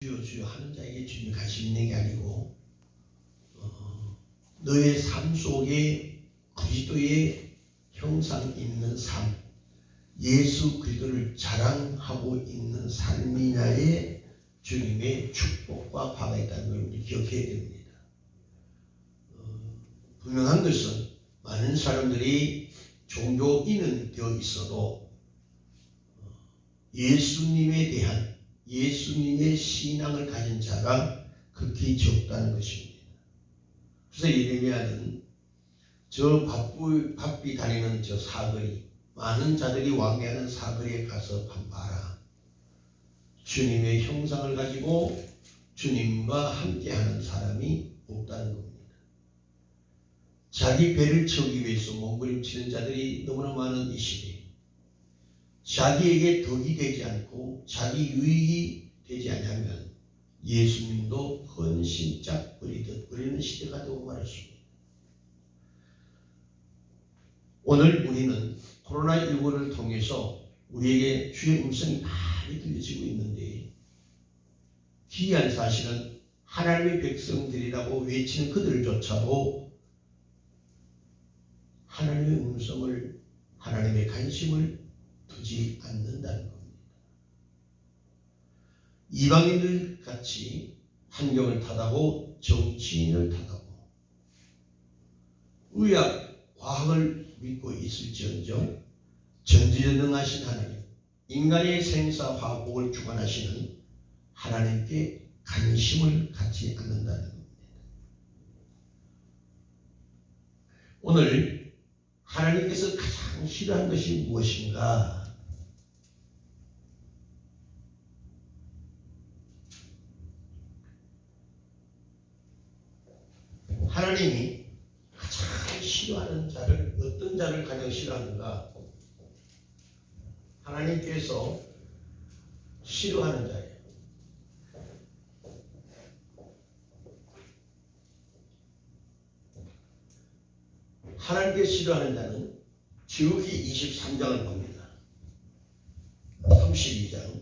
주여 주여 하는 자에게 주님이 관심 있는 게 아니고 너의 삶 속에 그리스도의 형상 있는 삶, 예수 그리스도를 자랑하고 있는 삶이냐에 주님의 축복과 화가 있다는 걸 우리 기억해야 됩니다. 분명한 것은 많은 사람들이 종교인은 되어 있어도 예수님에 대한 예수님의 신앙을 가진 자가 극히 적다는 것입니다. 그래서 예레미야는 저 바삐 다니는 저 사거리, 많은 자들이 왕래하는 사거리에 가서 봐라. 주님의 형상을 가지고 주님과 함께하는 사람이 없다는 겁니다. 자기 배를 채우기 위해서 몸부림치는 자들이 너무나 많은 이 시대에 자기에게 덕이 되지 않고 자기 유익이 되지 않으면 예수님도 헌신짝 버리는 시대가 되고 말았습니다. 오늘 우리는 코로나19를 통해서 우리에게 주의 음성이 많이 들려지고 있는데 기이한 사실은 하나님의 백성들이라고 외치는 그들조차도 하나님의 음성을, 하나님의 관심을 두지 않는다는 겁니다. 이방인들 같이 환경을 탓하고 정치인을 탓하고 의학, 과학을 믿고 있을지언정 전지전능하신 하나님, 인간의 생사 화복을 주관하시는 하나님께 관심을 갖지 않는다는 겁니다. 오늘 하나님께서 가장 싫어하는 것이 무엇인가? 하나님이 가장 싫어하는 자를, 어떤 자를 가장 싫어하는가? 하나님께서 싫어하는 자예요. 하나님께 싫어하는 자는 지우기 23장을 봅니다. 32장.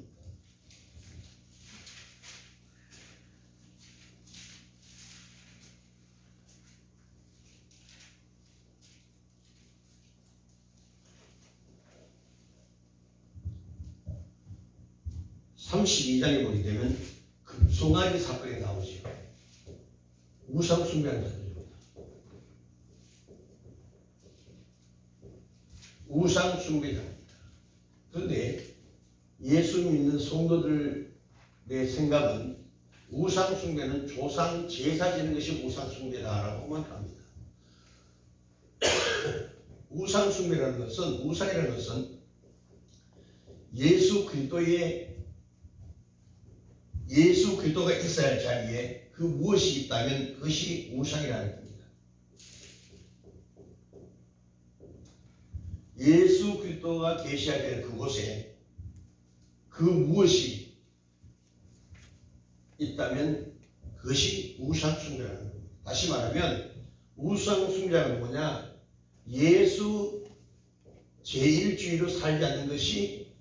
(32장에) 보게 되면 금송아지 사건이 나오죠. 우상 숭배하는 자들입니다. 우상 숭배자입니다. 그런데 예수 믿는 성도들의 생각은 우상 숭배는 조상 제사 지는 것이 우상 숭배다라고만 합니다. 우상 숭배라는 것은, 우상이라는 것은 예수 그리스도가 있어야 할 자리에 그 무엇이 있다면 그것이 우상이라는 겁니다. 예수 그리스도가 계셔야 될 그곳에 그 무엇이 있다면 그것이 우상 숭배라는 겁니다. 다시 말하면 우상 숭배는 뭐냐? 예수 제1주의로 살지 않는 것이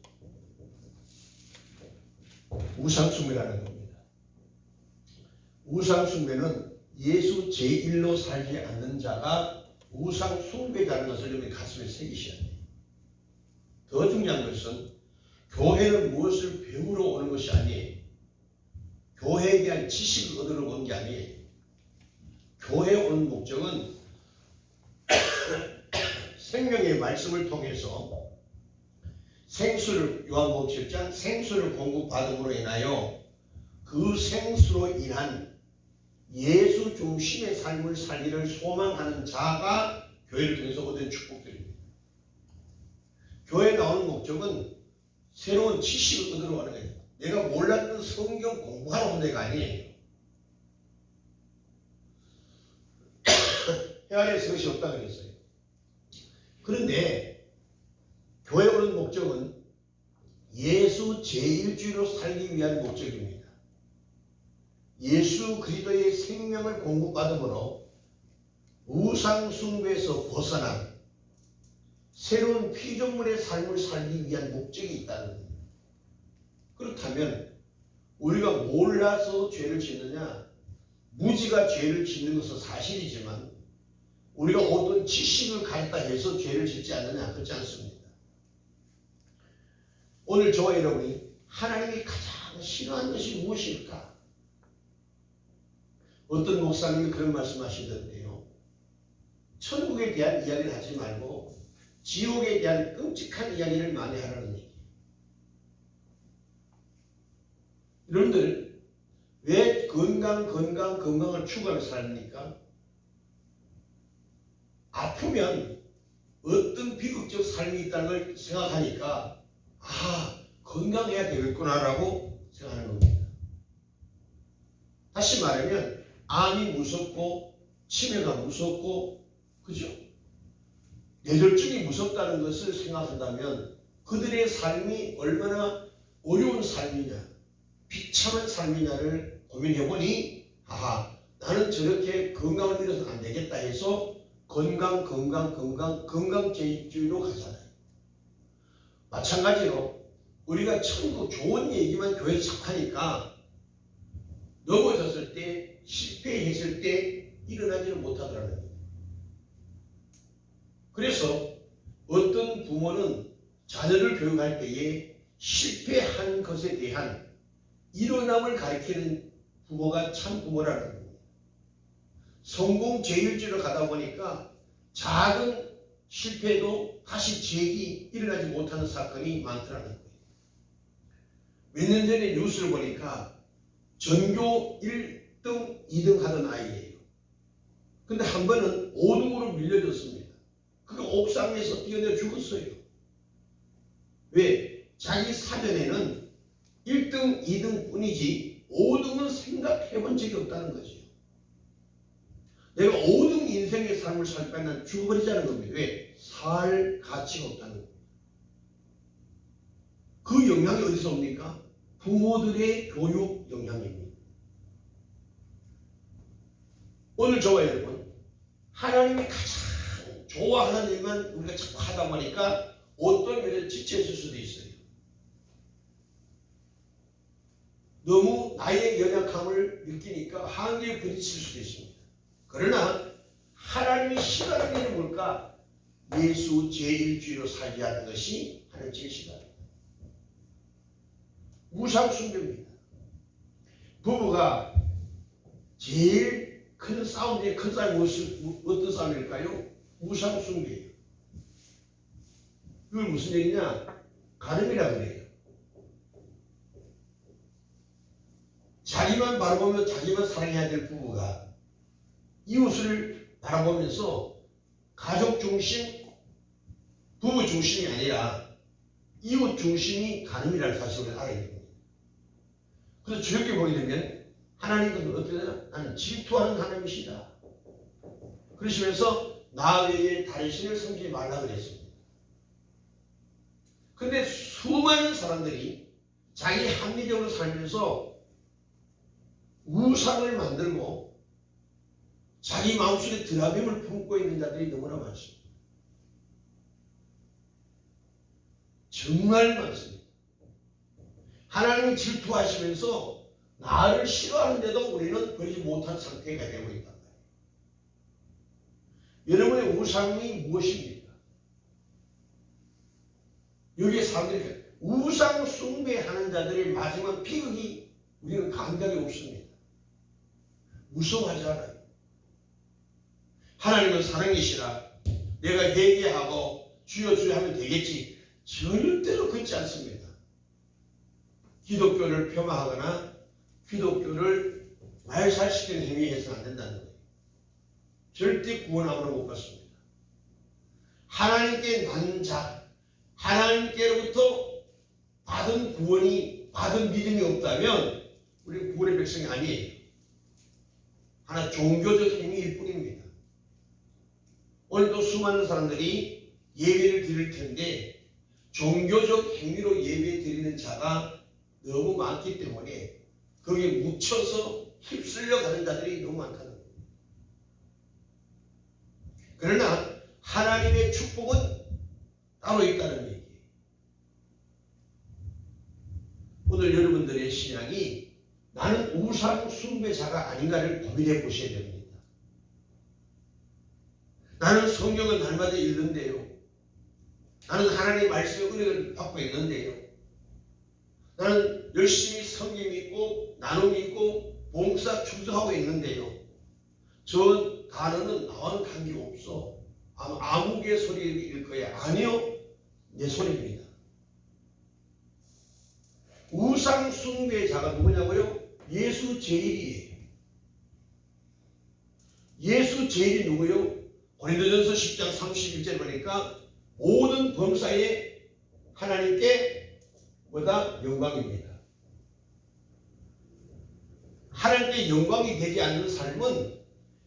우상 숭배라는 겁니다. 우상 숭배는 예수 제1로 살지 않는 자가 우상 숭배자라는 것을 여러분의 가슴에 새기셔야 돼요. 더 중요한 것은 교회는 무엇을 배우러 오는 것이 아니에요. 교회에 대한 지식을 얻으러 온 게 아니에요. 교회에 오는 목적은 생명의 말씀을 통해서 생수를, 요한복음 7장 생수를 공급받음으로 인하여 그 생수로 인한 예수 중심의 삶을 살기를 소망하는 자가 교회를 통해서 얻은 축복들입니다. 교회에 나오는 목적은 새로운 지식을 얻으러 가는 거예요. 내가 몰랐던 성경 공부하러 온 데가 아니에요. 해 아래에서 그것이 없다 그랬어요. 그런데 교회에 오는 목적은 예수 제1주의로 살기 위한 목적입니다. 예수 그리스도의 생명을 공급받음으로 우상 숭배에서 벗어난 새로운 피조물의 삶을 살기 위한 목적이 있다는 겁니다. 그렇다면 우리가 몰라서 죄를 짓느냐? 무지가 죄를 짓는 것은 사실이지만 우리가 어떤 지식을 가졌다 해서 죄를 짓지 않느냐? 그렇지 않습니다. 오늘 저와 여러분이 하나님이 가장 싫어하는 것이 무엇일까? 어떤 목사님이 그런 말씀하시던데요. 천국에 대한 이야기를 하지 말고 지옥에 대한 끔찍한 이야기를 많이 하라는 얘기. 여러분들 왜 건강을 추구하며 삽니까? 아프면 어떤 비극적 삶이 있다는 걸 생각하니까 건강해야 되겠구나라고 생각하는 겁니다. 다시 말하면 암이 무섭고 치매가 무섭고 그죠? 뇌졸중이 무섭다는 것을 생각한다면 그들의 삶이 얼마나 어려운 삶이냐 비참한 삶이냐를 고민해보니 나는 저렇게 건강을 잃어서는 안 되겠다 해서 건강제일주의로 가잖아요. 마찬가지로 우리가 천국 좋은 얘기만 교회에서 자꾸 하니까 넘어졌을 때 실패했을 때 일어나지는 못하더라는 거예요. 그래서 어떤 부모는 자녀를 교육할 때에 실패한 것에 대한 일어남을 가리키는 부모가 참 부모라는 겁니다. 성공 제일주의로 가다 보니까 작은 실패도 다시 재기 일어나지 못하는 사건이 많더라는 거예요. 몇 년 전에 뉴스를 보니까 전교 1등, 2등 하던 아이예요. 근데 한 번은 5등으로 밀려졌습니다. 그가 옥상에서 뛰어내려 죽었어요. 왜? 자기 사전에는 1등, 2등 뿐이지 5등은 생각해 본 적이 없다는 거죠. 내가 5등 인생의 삶을 살 바에는 죽어버리자는 겁니다. 왜? 살 가치가 없다는 겁니다. 그 영향이 어디서 옵니까? 부모들의 교육 영향입니다. 오늘 저와 여러분, 하나님이 가장 좋아하는 일만 우리가 자꾸 하다 보니까 어떤 면에서 지쳐있을 수도 있어요. 너무 나의 연약함을 느끼니까 한계에 부딪힐 수도 있습니다. 그러나 하나님이 싫어하는 일은 뭘까? 예수 제1주의로 살게 하는 것이 하나님 제일 싫어합니다. 우상 숭배입니다. 부부가 제일 큰 싸움 중에 큰 싸움이 어떤 싸움일까요? 우상 숭배예요. 그걸 무슨 얘기냐? 가늠이라 그래요. 자기만 바라보며 자기만 사랑해야 될 부부가 이웃을 바라보면서 가족 중심, 부부 중심이 아니라 이웃 중심이 가늠이라는 사실을 알아야 됩니다. 그래서 주역에 보게 되면 하나님은 어떻게 되나? 나는 질투하는 하나님이시다. 그러시면서 나 외에 다른 신을 섬기지 말라 그랬습니다. 근데 수많은 사람들이 자기 합리적으로 살면서 우상을 만들고 자기 마음속에 드라빔을 품고 있는 자들이 너무나 많습니다. 정말 많습니다. 하나님이 질투하시면서 나를 싫어하는데도 우리는 버리지 못한 상태가 되고 있단 말이에요. 여러분의 우상이 무엇입니까? 여기에 사람들이 우상 숭배하는 자들의 마지막 비극이 우리는 감각이 없습니다. 무서워하지 않아요. 하나님은 사랑이시라 내가 회개하고 주여 주여 하면 되겠지. 절대로 그렇지 않습니다. 기독교를 폄하하거나 기독교를 말살시키는 행위해서는 안 된다는 거예요. 절대 구원 아무나 못 받습니다. 하나님께 난 자, 하나님께로부터 받은 구원이 받은 믿음이 없다면 우리는 구원의 백성이 아니에요. 하나 종교적 행위일 뿐입니다. 오늘도 수많은 사람들이 예배를 드릴 텐데 종교적 행위로 예배 드리는 자가 너무 많기 때문에 거기에 묻혀서 휩쓸려 가는 자들이 너무 많다는 거예요. 그러나 하나님의 축복은 따로 있다는 얘기예요. 오늘 여러분들의 신앙이 나는 우상 숭배자가 아닌가를 고민해 보셔야 됩니다. 나는 성경을 날마다 읽는데요. 나는 하나님의 말씀의 은혜를 받고 있는데요. 나는 열심히 성경 읽고 나눔 읽고 봉사 충성하고 있는데요. 저 단어는 나와는 관계가 없어. 아무개 소리일 거야. 아니요. 내 소리입니다. 우상 숭배자가 누구냐고요? 예수 제일이에요. 예수 제일이 누구요? 고린도전서 10장 31절 보니까 모든 범사에 하나님께 뭐다? 영광입니다. 하나님께 영광이 되지 않는 삶은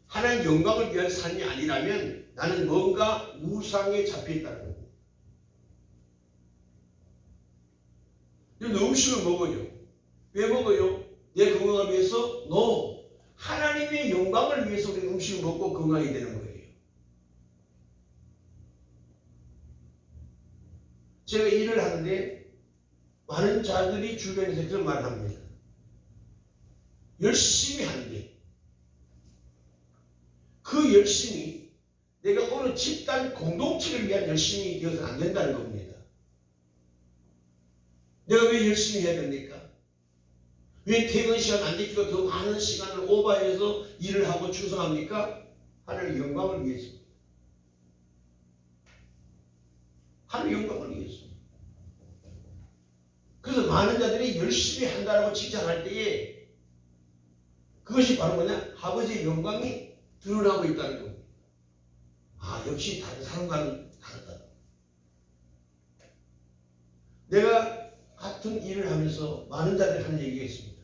하나님 영광을 위한 삶이 아니라면 나는 뭔가 우상에 잡혀있다는 겁니다. 음식을 먹어요. 왜 먹어요? 내 건강을 위해서? No. 하나님의 영광을 위해서 우리 음식을 먹고 건강이 되는 거예요. 제가 일을 하는데 많은 자들이 주변에서 그런 말을 합니다. 열심히 하는데 그 열심이 내가 어느 집단 공동체를 위한 열심이 되어서는 안 된다는 겁니다. 내가 왜 열심히 해야 됩니까? 왜 퇴근 시간 안 지키고 더 많은 시간을 오버해서 일을 하고 충성합니까? 하나님의 영광을 위해서. 하나님의 영광을 위해서. 그래서 많은 자들이 열심히 한다라고 칭찬할 때에 그것이 바로 뭐냐? 아버지의 영광이 드러나고 있다는 겁니다. 아, 역시 다른 사람과는 다르다. 내가 같은 일을 하면서 많은 자들이 하는 얘기가 있습니다.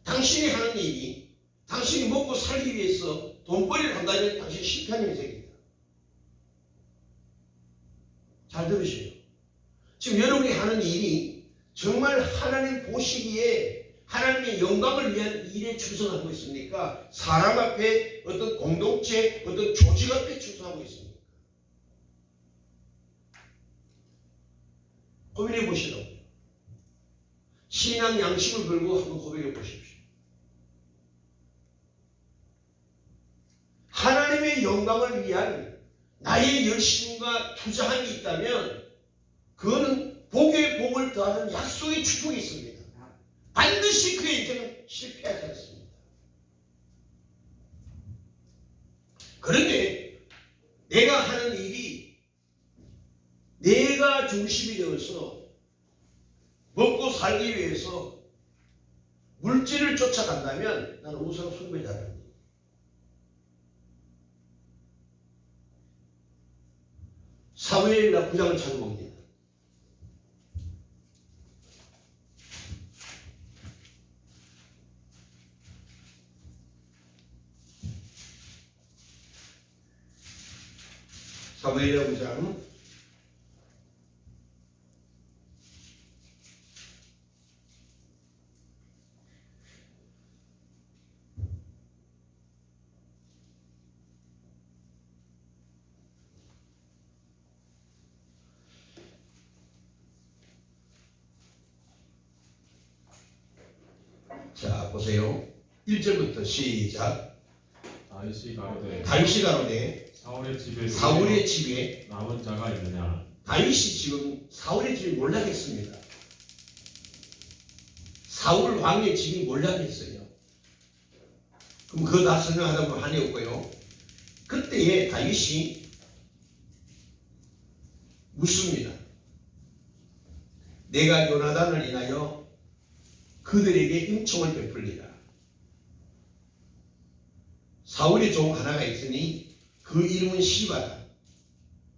당신이 하는 일이 당신이 먹고 살기 위해서 돈벌이를 한다면 당신이 실패하는 인생입니다. 잘 들으세요. 지금 여러분이 하는 일이 정말 하나님 보시기에 하나님의 영광을 위한 일에 충성하고 있습니까? 사람 앞에 어떤 공동체, 어떤 조직 앞에 충성하고 있습니까? 고민해 보시라고요. 신앙 양심을 걸고 한번 고백해 보십시오. 하나님의 영광을 위한 나의 열심과 투자함이 있다면 그거는 복에 복을 더하는 약속의 축복이 있습니다. 반드시 그의 인생은 실패하지 않습니다. 그런데 내가 하는 일이 내가 중심이 되어서 먹고 살기 위해서 물질을 쫓아간다면 나는 우상 숭배자다. 사무엘나 9장을 찾아봅니다. 사무엘나 9장 1절부터 시작. 다윗이 가로되 사울의 집에 남은 자가 있느냐? 다윗이 지금 사울의 집이 몰락했습니다. 사울 왕의 집이 몰락했어요. 그럼 그거 다 설명하다 보면 한이 없고요. 그때에 다윗이 묻습니다. 내가 요나단을 인하여 그들에게 은총을 베풀리라. 사울의 종 하나가 있으니 그 이름은 시바다.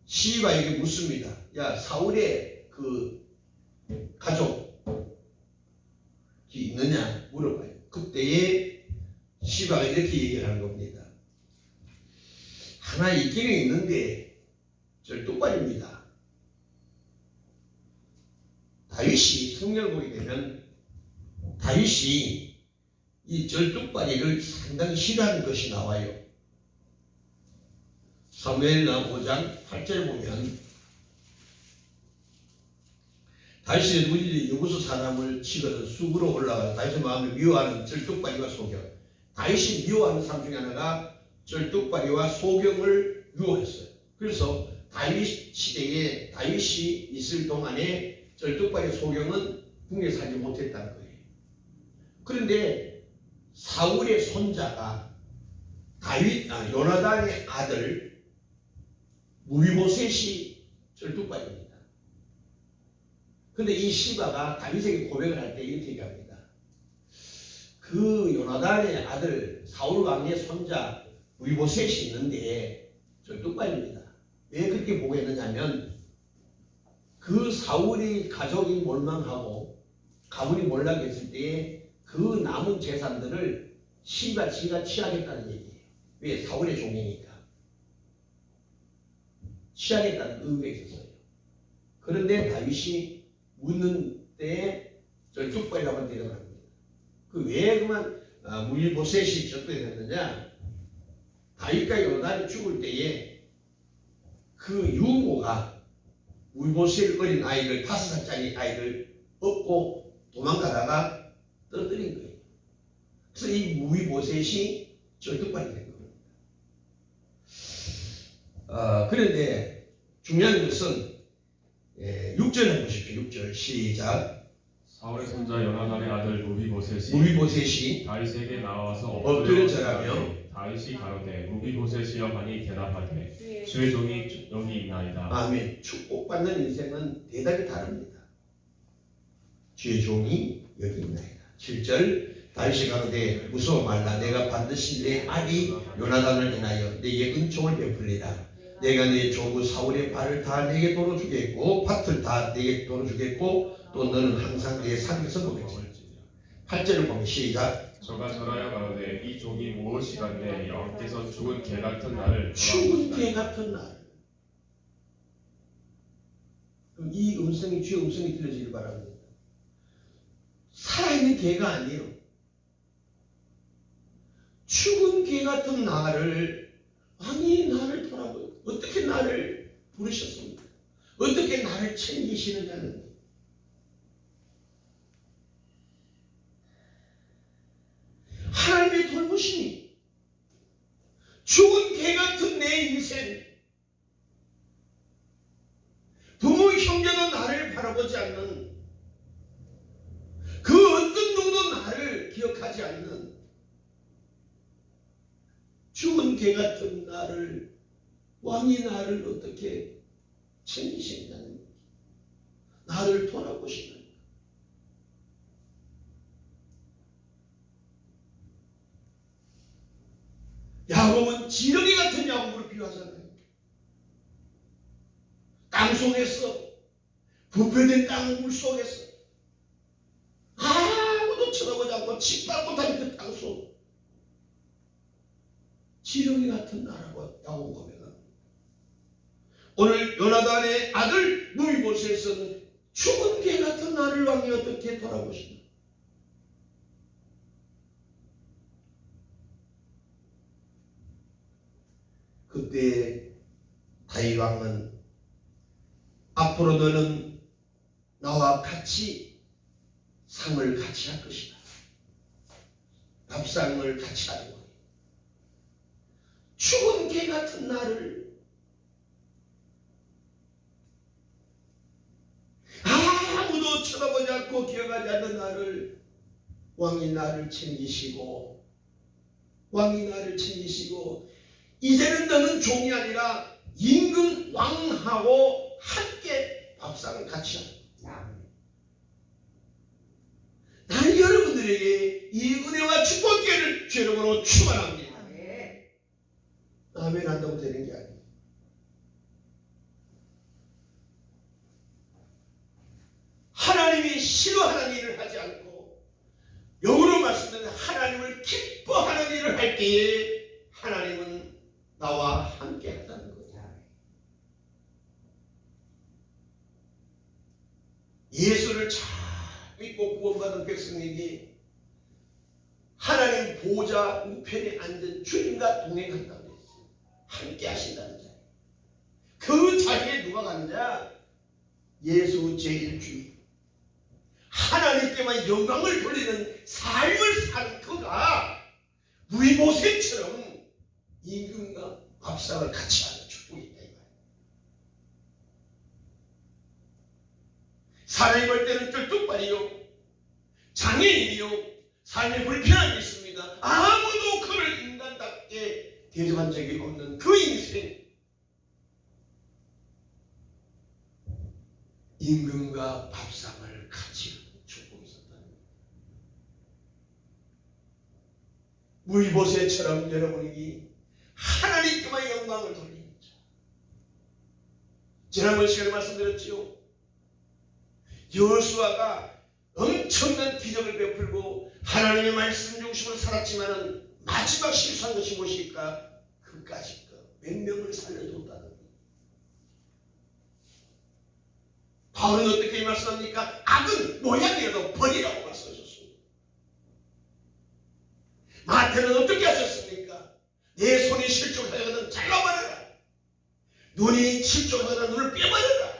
시바에게 묻습니다. 야, 사울의 그 가족이 있느냐 물어봐요. 그때에 시바가 이렇게 얘기를 하는 겁니다. 하나 있기는 있는데 절뚝발입니다. 다윗이 성경을 보게 되면 다윗이 이 절뚝발이를 상당히 싫어하는 것이 나와요. 사무엘나 5장 8절 보면 다윗의 누이들이 여부수 사람을 치거든 쑥으로 올라가서 다윗의 마음을 미워하는 절뚝발이와 소경. 다윗이 미워하는 사람 중에 하나가 절뚝발이와 소경을 미워했어요. 그래서 다윗 시대에 다윗이 있을 동안에 절뚝발이 소경은 궁에 살지 못했다는 거예요. 그런데 사울의 손자가 요나단의 아들 무비보셋이 절뚝발입니다. 그런데 이 시바가 다윗에게 고백을 할 때 이렇게 얘기합니다. 그 요나단의 아들 사울 왕의 손자 무비보셋이 있는데 절뚝발입니다. 왜 그렇게 보고했느냐면 그 사울이 가족이 몰망하고 가문이 몰락했을 때에 그 남은 재산들을 시가 취하겠다는 얘기예요. 왜? 사울의 종이니까. 취하겠다는 의무가 있었어요. 그런데 다윗이 묻는 때에 절뚝발이라고 대답을 합니다. 그 왜 그만 무비보셋이 절뚝이 됐느냐? 다윗과 요나단이 죽을 때에 그 유모가 무비보셋 어린 아이를 5살짜리 아이를 업고 도망가다가 떨어뜨린 거예요. 그래서 이 무비보셋이 절뚝발이 된 겁니다. 그런데 중요한 것은 6절에 보십시오. 6절 시작. 사울의 손자 요나단의 아들 무비보셋이 다윗에게 나와서 엎드려 절하며 다윗이 가로되 무비보셋이여 하니 대답하되 주의 종이 여기 있나이다. 아멘. 축복받는 인생은 대답이 다릅니다. 주의 종이 여기 있나이다. 7절 다윗이 가로되 무서워 말라. 내가 반드시 내 아비 요나단을 인하여 내게 은총을 베풀리라. 내가 내 조부 사울의 발을 다 내게 도로 주겠고 밭을 다 내게 도로 주겠고 또 너는 항상 내 상에서 보겠지. 8절을 보면 시작. 저가 절하여 가로되 이 종이 무엇이간데 여호와께서 죽은 개 같은 나를 죽은 개 같은 날. 그럼 이 음성이 주의 음성이 들려지길 바랍니다. 살아있는 개가 아니에요. 죽은 개 같은 나를 왕이 나를 돌아보고 어떻게 나를 부르셨습니까? 어떻게 나를 챙기시느냐는 하나님의 돌보심이 죽은 개 같은 내 인생 부모 형제도 나를 바라보지 않는 그 어떤 누구도 나를 기억하지 않는 죽은 개 같은 나를 왕이 나를 어떻게 챙기시느냐는 나를 돌아보시는 야곱은 지렁이 같은 야곱으로 비유하잖아요. 땅속에서 부패된 땅 물속에서 아무도 쳐다보지 않고 짓밟고다니는 그 땅속 지렁이 같은 나라고 야곱 고백합니다. 오늘 요나단의 아들 무비보셋은 죽은 개 같은 나를 왕이 어떻게 돌아보시나. 그때 다윗 왕은 앞으로 너는 나와 같이 상을 같이 할 것이다. 밥상을 같이 하는 거예요. 죽은 개 같은 나를 아무도 쳐다보지 않고 기억하지 않는 나를 왕이 나를 챙기시고 이제는 너는 종이 아니라 임금 왕하고 함께 밥상을 같이 합니다. 나는 여러분들에게 이 은혜와 축복기회를 주님으로 축원합니다. 아멘 한다고 되는 게 아니에요. 하나님이 싫어하는 일을 하지 않고 영으로 말씀드리는 하나님을 기뻐하는 일을 할 때에 하나님은 나와 함께 한다는 거예요. 예수를 잘 믿고 구원받은 백성에게 하나님 보좌 우편에 앉은 주님과 동행한다고 했어요. 함께 하신다는 자리. 그 자리에 누가 가느냐? 예수 제1주일 하나님께만 영광을 돌리는 삶을 사는 그가 무이모세처럼 임금과 밥상을 같이 하는 축복이 있다. 사람이 볼 때는 쫄뚝발이요, 장애인이요, 삶에 불편함이 있습니다. 아무도 그를 인간답게 대접한 적이 없는 그 인생, 임금과 밥상을 같이 하는 축복이 있었다는 거예요. 무이보세처럼 여러분이 하나님께만 영광을 돌리는 자. 지난번 시간에 말씀드렸지요. 여호수아가 엄청난 기적을 베풀고 하나님의 말씀 중심으로 살았지만은 마지막 실수한 것이 무엇일까? 그까짓 것 몇 명을 살려줬다는 거예요. 바울은 어떻게 말씀합니까? 악은 모양이라도 버리라고 말씀하셨습니다. 마태는 어떻게 하셨습니까? 내 손이 실족하거든 잘라버려라. 눈이 실족하거든 눈을 빼버려라.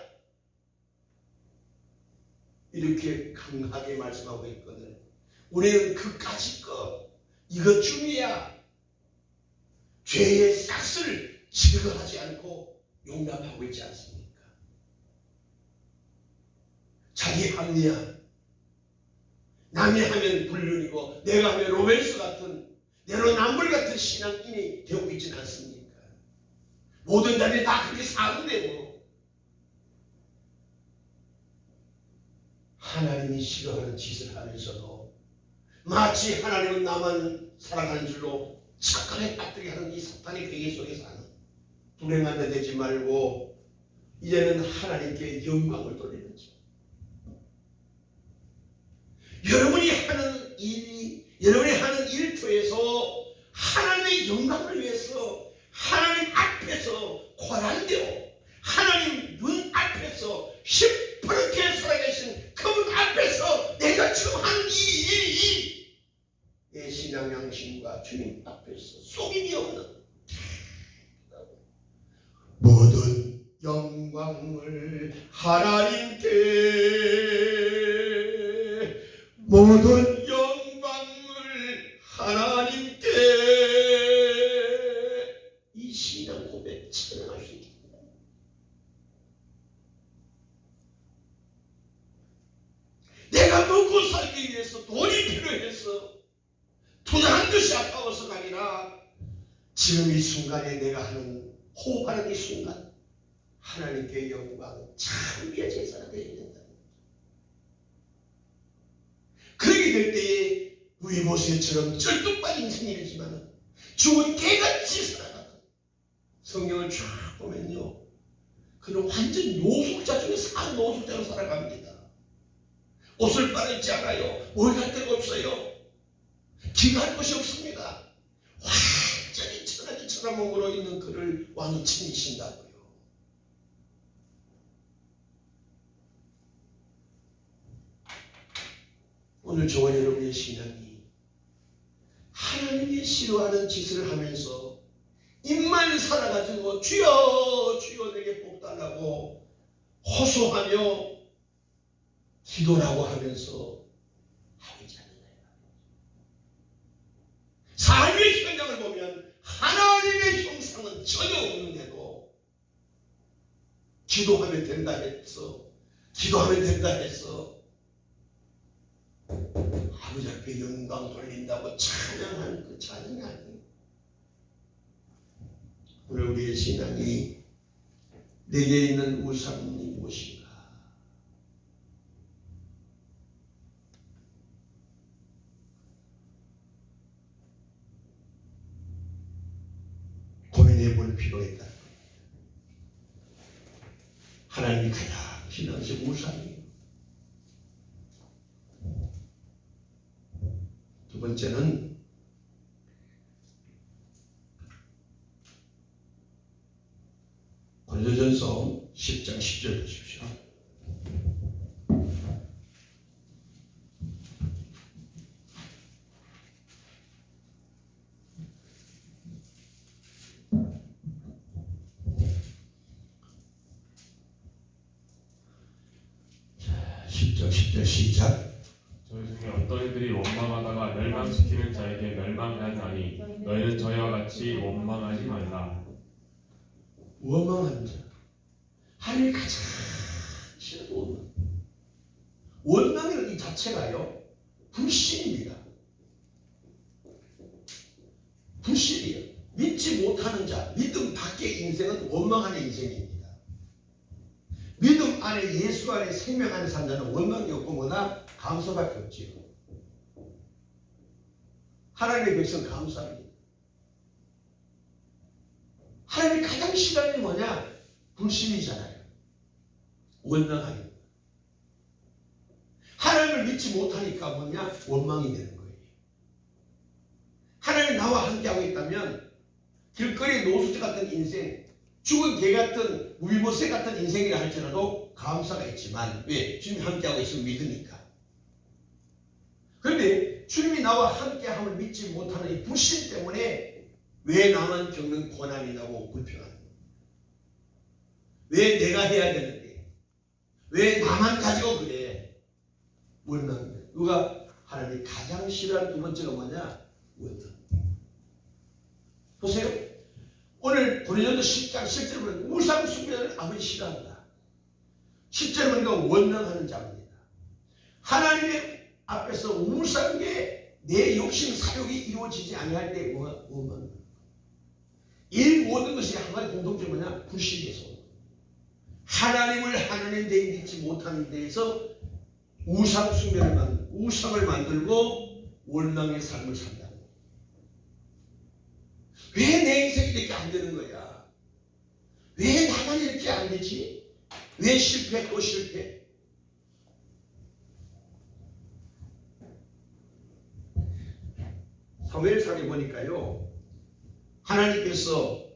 이렇게 강하게 말씀하고 있거든. 우리는 그까짓 것 이것쯤이야 죄의 싹을 제거하지 않고 용납하고 있지 않습니까? 자기 합리화, 남이 하면 불륜이고 내가 하면 로맨스 같은 내로남불 같은 신앙인이 되고 있지는 않습니까? 모든 자들이 다 그렇게 사는데 뭐. 하나님이 싫어하는 짓을 하면서도 마치 하나님은 나만 사랑하는 줄로 착각에 빠뜨리게 하는 이 사탄의 괴계 속에 사는 불행한 데 되지 말고 이제는 하나님께 영광을 돌리는 자. 여러분이 하는 일터에서 하나님의 영광을 위해서 하나님 앞에서 고난되어 하나님 눈 앞에서 시퍼렇게 살아계신 그분 앞에서 내가 지금 하는 일이 내 신앙 양심과 주님 앞에서 속임이 없는 모든 영광을 하나님께, 모든 영광을 하나님께, 이 신앙 고백 찬양할 수 있습니다. 내가 먹고 살기 위해서 돈이 필요해서 투자한 것이 아까워서가 아니라 지금 이 순간에 내가 하는 호흡하는 이 순간 하나님께 영광 참비의 제사가 되어야 된다. 그렇게 될 때에 무이보세처럼 쩔뚝빠진 인생이지만 죽은 개같이 살아가는 성경을 쫙 보면요, 그는 완전 노숙자 중에 산 노숙자로 살아갑니다. 옷을 빨아입지 않아요. 모일 갈 데가 없어요. 기도할 곳이 없습니다. 완전히 천하기 천하몸으로 있는 그를 왕이 챙기신다고요. 오늘 저와 여러분의 신앙이 하나님이 싫어하는 짓을 하면서 입만 살아가지고 주여 주여 내게 복 달라고 호소하며 기도라고 하면서 하지 않느냐. 삶의 현장을 보면 하나님의 형상은 전혀 없는데도 기도하면 된다 해서 아버지 앞에 영광 돌린다고 찬양하는 그 찬양이 아니에요. 오늘 우리의 신앙이 내게 있는 우상이 무엇인가? 고민해 볼 필요가 있다. 하나님이 가장 싫어하는 우상이에요. 두 번째는 고린도전서 10장 10절 보십시오. 자, 10장 9절 10절 시작. 저희 중에 어떤 이들이 원망하다가 멸망시키는 자에게 멸망하나니 너희는 저희와 같이 원망하지 말라. 원망하는 자, 하나님이 가장 싫어하는 원망. 원망이라는 이 자체가요 불신입니다. 불신이에요. 믿지 못하는 자, 믿음 밖의 인생은 원망하는 인생입니다. 믿음 안에 예수 안에 생명 안에 산 자는 원망이 없고 뭐나 감사밖에 없지요. 하나님의 백성 감사합니다. 하나님이 가장 싫어하는 게 뭐냐? 불신이잖아요. 원망하는. 하나님을 믿지 못하니까 뭐냐? 원망이 되는 거예요. 하나님이 나와 함께하고 있다면 길거리 노수지 같은 인생, 죽은 개 같은 무비보셋 같은 인생이라 할지라도 감사가 있지만 왜? 주님이 함께하고 있으면 믿으니까. 그런데 주님이 나와 함께함을 믿지 못하는 이 불신 때문에 왜 나만 겪는 고난이 나고 불평하는 거예요? 왜 내가 해야 되는데? 왜 나만 가지고 그래? 원망. 누가 하나님이 가장 싫어하는 두 번째가 뭐냐? 원망. 보세요. 오늘 고린도서 10장 10절에 보면 우상 숭배를 아무리 싫어한다. 10절에 보니까 원망하는 자입니다. 하나님의 앞에서 우상에 내 욕심 사욕이 이루어지지 아니할 때 원망. 이 모든 것이 한 가지 공통점이 뭐냐? 불신에서 하나님을 하나님 대에 믿지 못하는 데에서 우상 숭배를 만들고 우상을 만들고 원망의 삶을 산다. 왜 내 인생이 이렇게 안 되는 거야? 왜 나만 이렇게 안 되지? 왜 실패 또 실패? 사무엘상에 보니까요, 하나님께서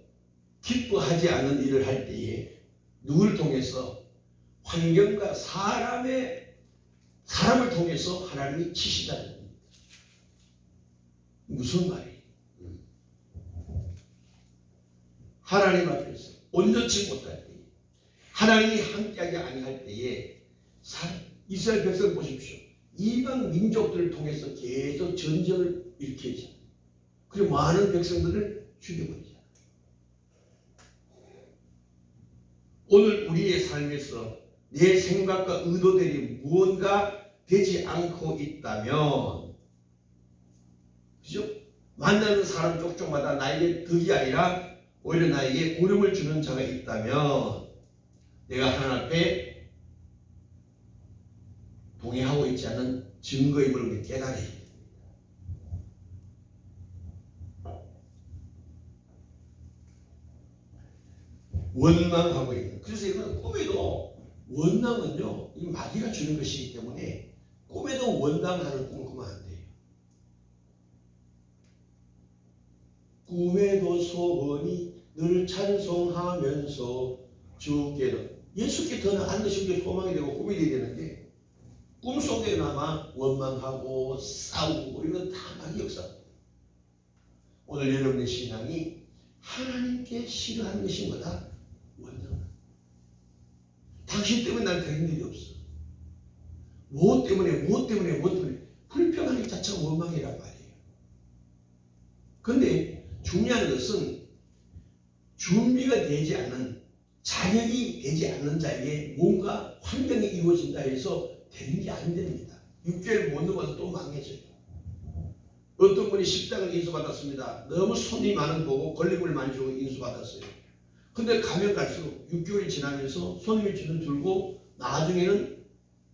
기뻐하지 않는 일을 할 때에 누구를 통해서 환경과 사람을 통해서 하나님이 치시다는 겁니다. 무슨 말이에요? 하나님 앞에서 온전치 못할 때에 하나님이 함께하지 아니할 때에 이스라엘 백성 보십시오. 이방 민족들을 통해서 계속 전쟁을 일으키죠. 그리고 많은 백성들을 죽여버리죠. 오늘 우리의 삶에서 내 생각과 의도들이 무언가 되지 않고 있다면, 그죠? 만나는 사람 쪽쪽마다 나에게 덕이 아니라 오히려 나에게 고름을 주는 자가 있다면 내가 하나님 앞에 동의하고 있지 않는 증거임을 깨달아야 됩니다. 원망하고 있는. 그래서 이거는 꿈에도 원망은요, 이 마귀가 주는 것이기 때문에 꿈에도 원망하는 꿈을 꾸면 안 돼요. 꿈에도 소원이 늘 찬송하면서 주께로 예수께 더 나은 것이 우리의 소망이 되고 꿈이 되어야 되는데 꿈속에나마 원망하고 싸우고 이런 다 마귀 역사. 오늘 여러분의 신앙이 하나님께 싫어하는 것이 뭐다? 원망. 당신 때문에 난 되는 일이 없어. 무엇 때문에 불평하는 것 자체가 원망이란 말이에요. 그런데 중요한 것은 준비가 되지 않은, 자격이 되지 않는 자에게 뭔가 환경이 이루어진다 해서 되는 게 안 됩니다. 6개월 못 넘어서 또 망해져요. 어떤 분이 식당을 인수받았습니다. 너무 손이 많은 거고 권리금을 많이 주고 인수받았어요. 근데 가면 갈수록 6개월이 지나면서 손님이 줄고 나중에는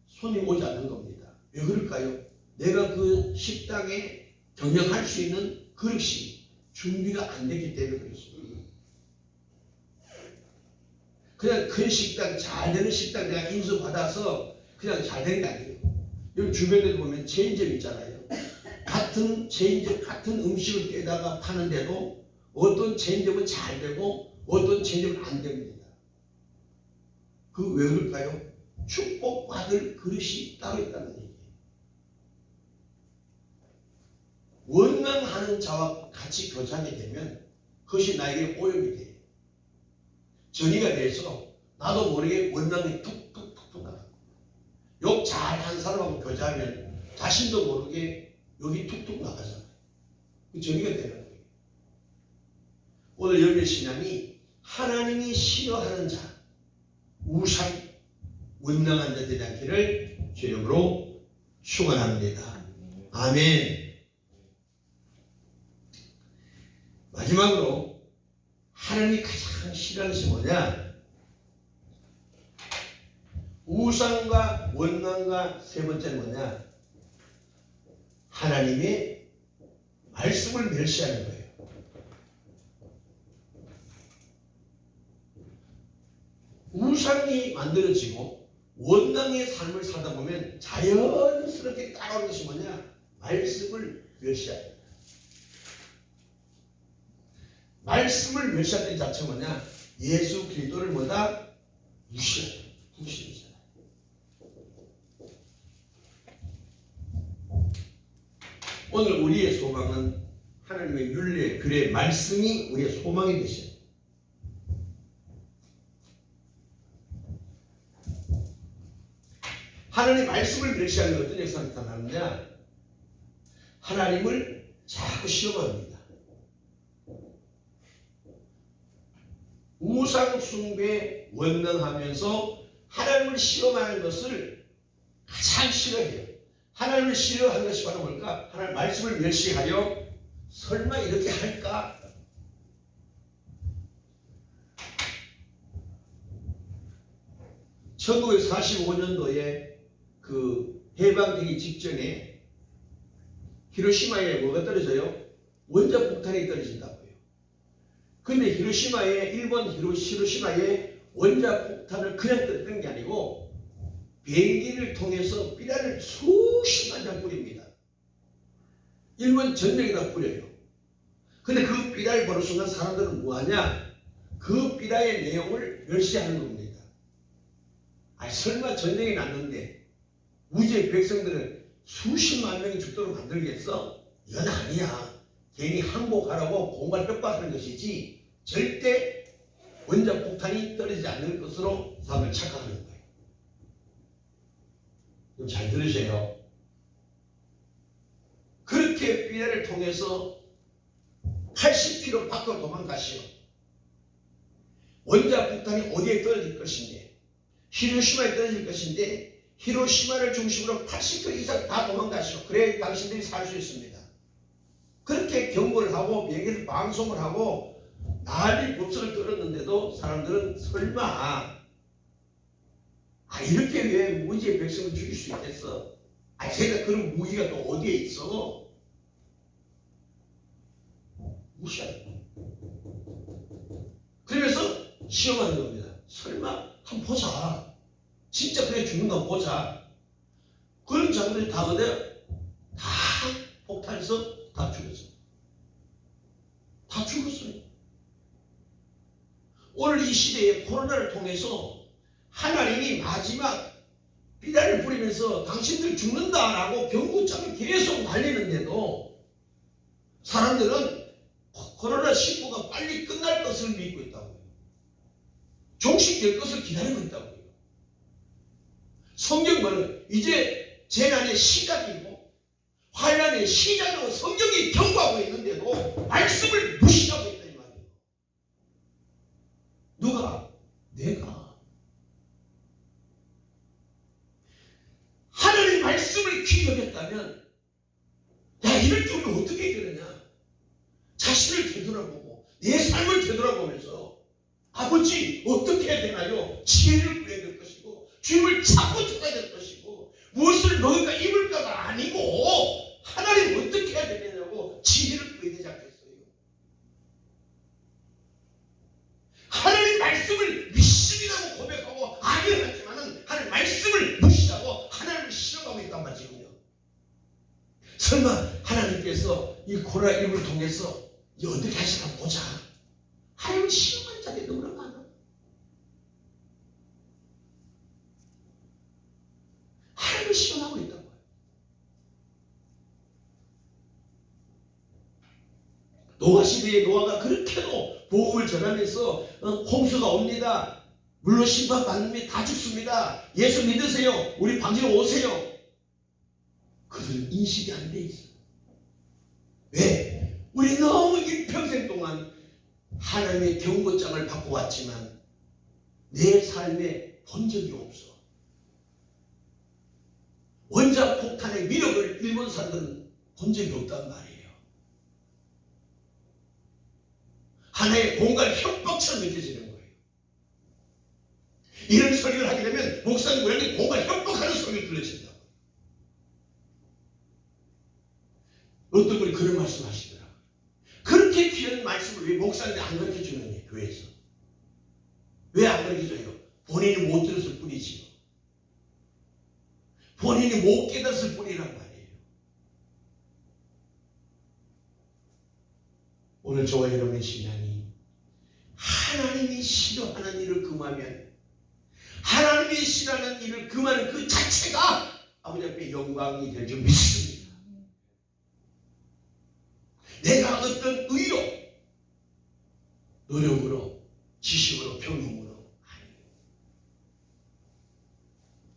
손님 오지 않는 겁니다. 왜 그럴까요? 내가 그 식당에 경영할 수 있는 그릇이 준비가 안 됐기 때문에 그렇습니다. 그냥 큰 식당, 잘 되는 식당 내가 인수받아서 그냥 잘 되는 게 아니에요. 여기 주변에도 보면 체인점 있잖아요. 같은 체인점, 같은 음식을 떼다가 파는데도 어떤 체인점은 잘 되고 어떤 체인점은 안 됩니다. 그 왜 그럴까요? 축복받을 그릇이 따로 있다는 얘기예요. 원망하는 자와 같이 교제하게 되면 그것이 나에게 오염이 돼요. 전이가 돼서 나도 모르게 원망이 툭툭툭툭 나가고 욕 잘한 사람하고 교제하면 자신도 모르게 욕이 툭툭 나가잖아요. 그 정의가 되는 거예요. 오늘 열매 신앙이 하나님이 싫어하는 자, 우상, 원망한 자 되지 않기를 주 이름으로 축원합니다. 아멘. 마지막으로 하나님이 가장 싫어하는 것이 뭐냐? 우상과 원망과 세 번째는 뭐냐? 하나님의 말씀을 멸시하는 거예요. 우상이 만들어지고 원망의 삶을 살다 보면 자연스럽게 따라오는 것이 뭐냐? 말씀을 멸시하는 거예요. 말씀을 멸시하는 자체가 뭐냐? 예수 그리스도를 뭐다? 무시하는 거잖아요. 오늘 우리의 소망은 하나님의 율례, 글의 말씀이 우리의 소망이 되셔요. 하나님의 말씀을 멸시하는 어떤 역사가 나타나느냐? 하나님을 자꾸 시험합니다. 우상 숭배 원망하면서 하나님을 시험하는 것을 가장 싫어해요. 하나님을 싫어하는 것이 바로 뭘까? 하나님 말씀을 멸시하여 설마 이렇게 할까? (1945년도에) 그 해방되기 직전에 히로시마에 뭐가 떨어져요? 원자 폭탄이 떨어진다고요. 근데 히로시마에, 일본 히로시마에 원자 폭탄을 그냥 떨어뜨린 게 아니고 비행기를 통해서 삐라를 수십만 장 뿌립니다. 일본 전역에다 뿌려요. 근데 그 삐라를 보는 순간 사람들은 뭐하냐? 그 삐라의 내용을 멸시하는 겁니다. 아니 설마 전쟁이 났는데 우주의 백성들은 수십만 명이 죽도록 만들겠어? 이건 아니야. 괜히 항복하라고 공갈 협박하는 것이지 절대 원자 폭탄이 떨어지지 않는 것으로 사람을 착각하는 거예요. 좀 잘 들으세요. 그렇게 삐라를 통해서 80km 밖으로 도망가시오. 원자 폭탄이 어디에 떨어질 것인데, 히로시마에 떨어질 것인데 히로시마를 중심으로 80km 이상 다 도망가시오. 그래야 당신들이 살 수 있습니다. 그렇게 경고를 하고 비행기에서 방송을 하고 난리 법석을 떨었는데도 사람들은 설마 이렇게 왜 무지의 백성을 죽일 수 있겠어? 제가 그런 무기가 또 어디에 있어? 무시하는. 그러면서 시험하는 겁니다. 설마 한번 보자. 진짜 그래 죽는가 보자. 그런 자들이 다 어디? 다 폭탄에서 다 죽었어요. 다 죽었어요. 오늘 이 시대에 코로나를 통해서 하나님이 마지막 비단을 뿌리면서 당신들 죽는다라고 경고장을 계속 날리는데도 사람들은 코로나19가 빨리 끝날 것을 믿고 있다고요. 종식될 것을 기다리고 있다고요. 성경은 이제 재난의 시작이고 환난의 시작이라고 성경이 경고하고 있는데도 말씀을 무시하고 있다 이 말이에요. 누가? 내가. 하나님의 말씀을 귀히 여겼다면 이럴 때 우리가 어떻게 해야 되느냐? 자신을 되돌아보고 내 삶을 되돌아보면서 아버지 어떻게 해야 되나요? 지혜를 구해야 될 것이고 주님을 찾고 찾아야 될 것이고 무엇을 먹을까 입을까가 아니고 하나님 어떻게 해야 되느냐고 지혜를 구해야 되지 않겠어요? 하나님 말씀을 믿습니다고 고백하고 아멘하지만은 하나님 말씀을 무시하고 하나님을 싫어하고 있단 말이거든요. 설마 하나님께서 이 코로나19를 통해서 어떻게 하시나 보자. 하나님을 시험하는 자들이 너무나 많아. 하나님을 시험하고 있단 말이에요. 노아 시대에 노아가 그렇게도 복음을 전하면서 홍수가 옵니다. 물론 심판받는 게 다 죽습니다. 예수 믿으세요. 우리 방지로 오세요. 그들은 인식이 안 돼 있어. 왜? 우리 너무 일평생 동안 하나님의 경고장을 받고 왔지만 내 삶에 본 적이 없어. 원자 폭탄의 위력을 일본 사람들은 본 적이 없단 말이에요. 하나의 공간 협박처럼 느껴지는 거예요. 이런 설교를 하게 되면 목사님 우리에게 공간 협박하는 소리가 들려진다. 어떤 분이 그런 말씀 하시더라. 그렇게 귀한 말씀을 왜 목사님이 안 가르쳐 주느냐, 교회에서. 왜 안 가르쳐 줘요? 본인이 못 들었을 뿐이지요. 본인이 못 깨달았을 뿐이란 말이에요. 오늘 저와 여러분의 신앙이 하나님이 싫어하는 일을 금하면, 하나님이 싫어하는 일을 금하는 그 자체가 아버지 앞에 영광이 될 줄 믿습니다. 내가 어떤 의로, 노력으로, 지식으로, 평용으로 아니에요.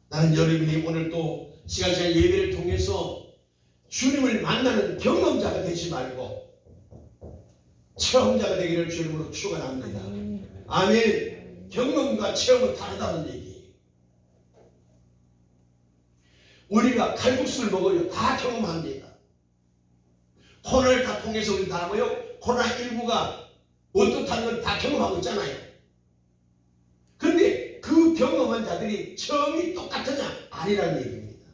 나는 여러분이 오늘 또 시간적 예배를 통해서 주님을 만나는 경험자가 되지 말고 체험자가 되기를 주님으로 축원합니다. 아멘. 경험과 체험은 다르다는 얘기예요. 우리가 칼국수를 먹어요. 다 경험합니다. 코로나를 다 통해서 우리 다 뭐요? 코로나19가 어떻다는 걸 다 경험하고 있잖아요. 그런데 그 경험한 자들이 처음이 똑같으냐? 아니라는 얘기입니다.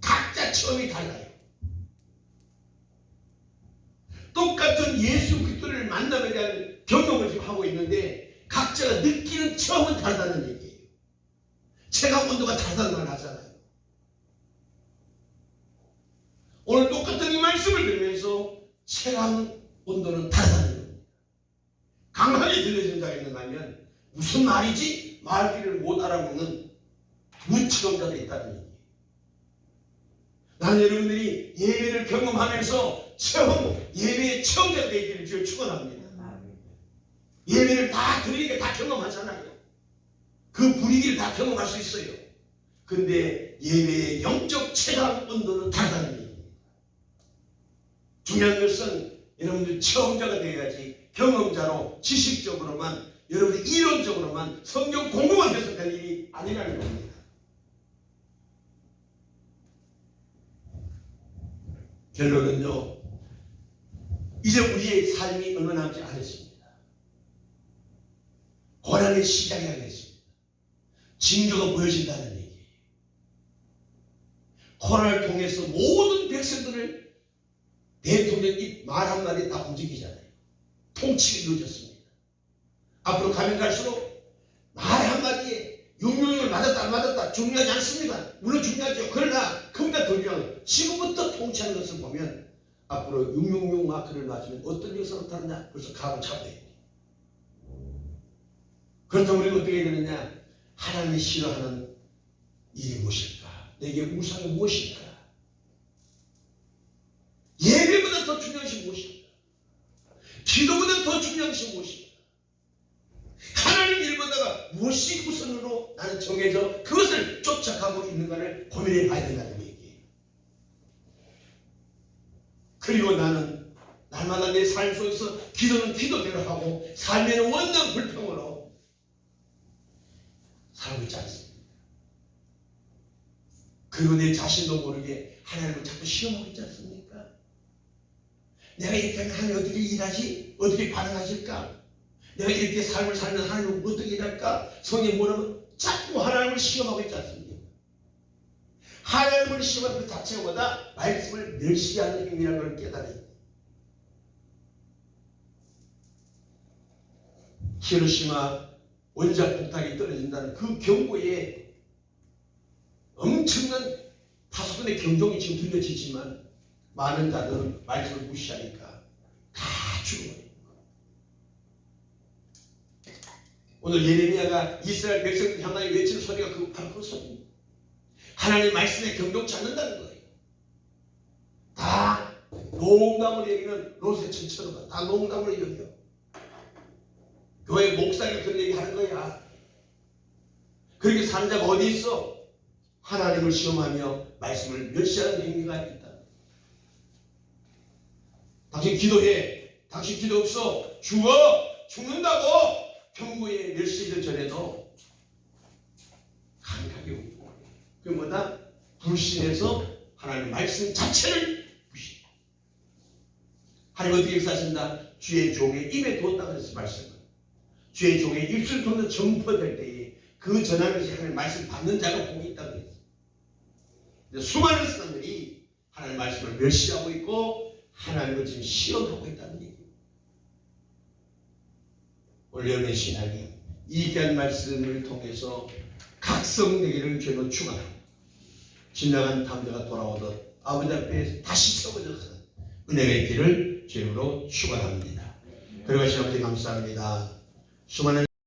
각자 처음이 달라요. 똑같은 예수 그리스도를 만남에 대한 경험을 지금 하고 있는데 각자가 느끼는 처음은 다르다는 얘기예요. 체감 온도가 다르다는 말 하잖아요. 오늘 똑같은 이 말씀을 들으면서 체감 온도는 다르다는 겁니다. 강하게 들려지는 자가 있는가 하면 무슨 말이지? 말귀를 못 알아먹는 무체험자가 있다는 얘기예요. 나는 여러분들이 예배를 경험하면서 예배의 체험자가 되기를 주여 축원합니다. 예배를 다 들으니까 다 경험하잖아요. 그 분위기를 다 경험할 수 있어요. 근데 예배의 영적 체감 온도는 다르다는 얘기입니다. 중요한 것은 여러분들 체험자가 되어야지 경험자로 지식적으로만 여러분들 이론적으로만 성경 공부만 해서 될 일이 아니라는 겁니다. 결론은요, 이제 우리의 삶이 얼마 남지 않았습니다. 고난의 시작이 하겠습니다. 징조가 보여진다는 얘기예요. 코로나를 통해서 모든 백성들을 대통령이 말 한마디에 다 움직이잖아요. 통치가 이루어졌습니다. 앞으로 가면 갈수록 말 한마디에 666을 맞았다 안 맞았다 중요하지 않습니다. 물론 중요하죠. 그러나 그보다 더 중요한 건 지금부터 통치하는 것을 보면 앞으로 666 마크를 맞으면 어떤 역사로 타느냐 벌써 각을 잡아야 돼요. 그렇다면 우리가 어떻게 해야 되느냐? 하나님이 싫어하는 일이 무엇일까? 내게 우상이 무엇일까? 예배보다 더 중요한 것이 무엇일까? 기도보다 더 중요한 것이 무엇일까? 하나님 일보다가 무엇이 우선으로 나는 정해져 그것을 쫓아가고 있는가를 고민해 봐야 된다는 얘기예요. 그리고 나는 날마다 내 삶 속에서 기도는 기도대로 하고 삶에는 원망 불평으로 살고 있지 않습니다. 그리고 내 자신도 모르게 하나님을 자꾸 시험하고 있지 않습니까? 내가 이렇게 하면 하나님 어떻게 일하지? 어떻게 반응하실까? 내가 이렇게 삶을 살면 하나님은 어떻게 일할까? 성경이 뭐라면 자꾸 하나님을 시험하고 있지 않습니까? 하나님을 시험하는 그 자체보다 말씀을 멸시하는 행위라는 걸 깨달아야 돼요. 히로시마 원자 폭탄이 떨어진다는 그 경고에 엄청난 다소간의 경종이 지금 들려지지만 많은 자들은 말씀을 무시하니까 다 죽어버려요. 오늘 예레미야가 이스라엘 백성들 향하여 외치는 소리가 바로 그 소리입니다. 하나님 말씀에 경종치 않는다는 거예요. 다 농담으로 여기는 로세천처럼 다 농담으로 여겨. 교회 목사가 그런 얘기 하는 거야. 그렇게 사는 자가 어디 있어? 하나님을 시험하며 말씀을 멸시하는 행위가 있다. 당신 기도해. 당신 기도 없어. 죽는다고. 경고에 멸시를 전해도 강하게 웃고. 그게 뭐다? 불신해서 하나님의 말씀 자체를 무시해. 하나님 어떻게 역사하신다? 주의 종의 입에 두었다 그랬어 말씀을. 주의 종의 입술 통해서 전파될 때에 그 전하는 것이 하나님의 말씀 받는 자가 복이 있다고 했어. 수많은 사람들이 하나님의 말씀을 멸시하고 있고 하나님을 지금 시험하고 있다는 얘기예요. 오늘 여러분의 신앙이 이 귀한 말씀을 통해서 각성되기를 주로 축원합니다. 지나간 탐자가 돌아오듯 아버지 앞에 다시 세워져서 은혜가 있기를 주로 축원합니다. 그러신 아버지 감사합니다. 수많은